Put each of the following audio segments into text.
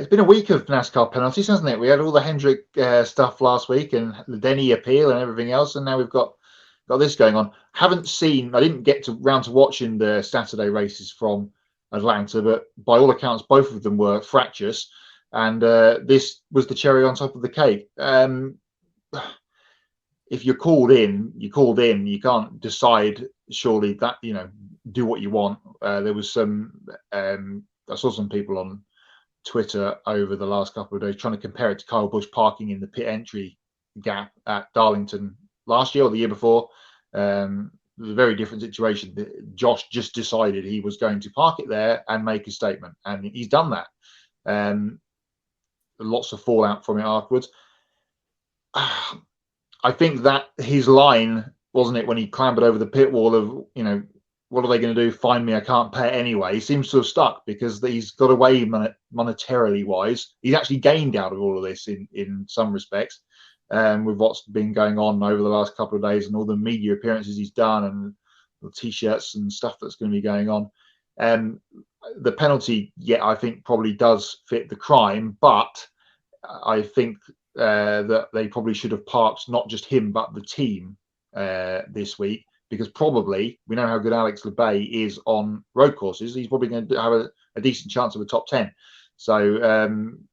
it's been a week of NASCAR penalties, hasn't it? We had all the Hendrick stuff last week and the Denny appeal and everything else, and now we've got this going on. I didn't get round to watching the Saturday races from Atlanta, but by all accounts, both of them were fractious, and this was the cherry on top of the cake. If you're called in, you're called in. You can't decide, surely, that, do what you want. There was I saw some people on Twitter over the last couple of days trying to compare it to Kyle Busch parking in the pit entry gap at Darlington last year or the year before. It was a very different situation. Josh just decided he was going to park it there and make a statement, and he's done that. Lots of fallout from it afterwards. I think that his line, wasn't it, when he clambered over the pit wall of, what are they going to do? Find me, I can't pay anyway. He seems to have stuck because he's got away monetarily wise. He's actually gained out of all of this in some respects, with what's been going on over the last couple of days and all the media appearances he's done and the T-shirts and stuff that's going to be going on. The penalty, I think probably does fit the crime, but I think that they probably should have parked not just him but the team this week, because probably we know how good Alex Lebay is on road courses. He's probably going to have a decent chance of a top 10. So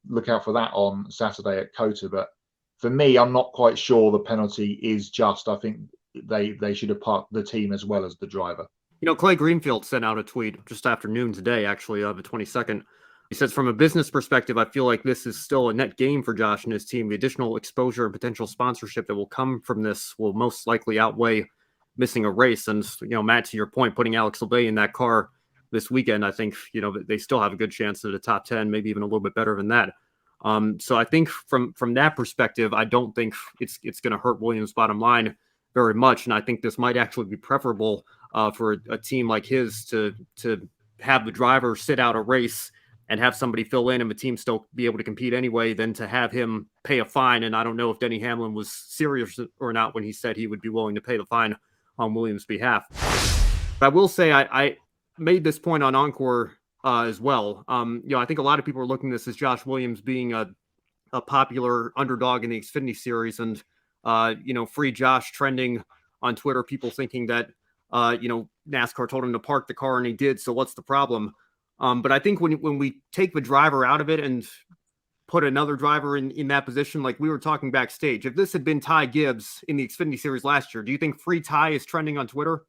look out for that on Saturday at COTA. But for me, I'm not quite sure the penalty is just. I think they should have parked the team as well as the driver. Clay Greenfield sent out a tweet just after noon today, actually, the 22nd. He says, from a business perspective, I feel like this is still a net gain for Josh and his team. The additional exposure and potential sponsorship that will come from this will most likely outweigh missing a race. And, Matt, to your point, putting Alex Lebay in that car this weekend, I think, they still have a good chance at a top 10, maybe even a little bit better than that. So I think from that perspective, I don't think it's going to hurt Williams' bottom line very much. And I think this might actually be preferable for a team like his to have the driver sit out a race and have somebody fill in and the team still be able to compete anyway, than to have him pay a fine. And I don't know if Denny Hamlin was serious or not when he said he would be willing to pay the fine on Williams' behalf. But I will say I made this point on Encore as well. I think a lot of people are looking at this as Josh Williams being a popular underdog in the Xfinity Series, and free Josh trending on Twitter, people thinking that NASCAR told him to park the car and he did, so what's the problem? But I think when we take the driver out of it and put another driver in that position, like we were talking backstage, if this had been Ty Gibbs in the Xfinity Series last year, do you think free Ty is trending on Twitter?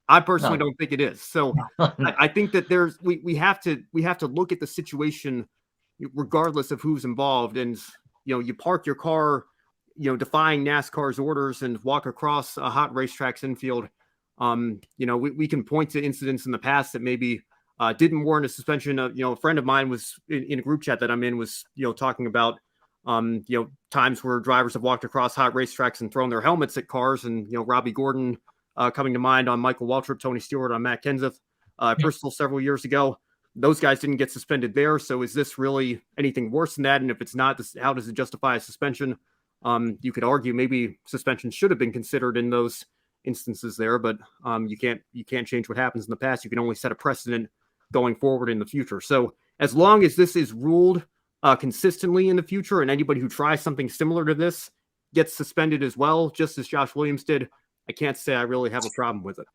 I personally don't think it is. So I think that we have to look at the situation regardless of who's involved. And you park your car, defying NASCAR's orders, and walk across a hot racetrack's infield. We can point to incidents in the past that maybe didn't warrant a suspension. A friend of mine was in a group chat that I'm in was, talking about, times where drivers have walked across hot racetracks and thrown their helmets at cars. And, Robbie Gordon coming to mind on Michael Waltrip, Tony Stewart on Matt Kenseth, Bristol several years ago. Those guys didn't get suspended there. So is this really anything worse than that? And if it's not, how does it justify a suspension? You could argue maybe suspension should have been considered in those instances there, but you can't change what happens in the past. You can only set a precedent going forward in the future. So as long as this is ruled consistently in the future, and anybody who tries something similar to this gets suspended as well, just as Josh Williams did, I can't say I really have a problem with it.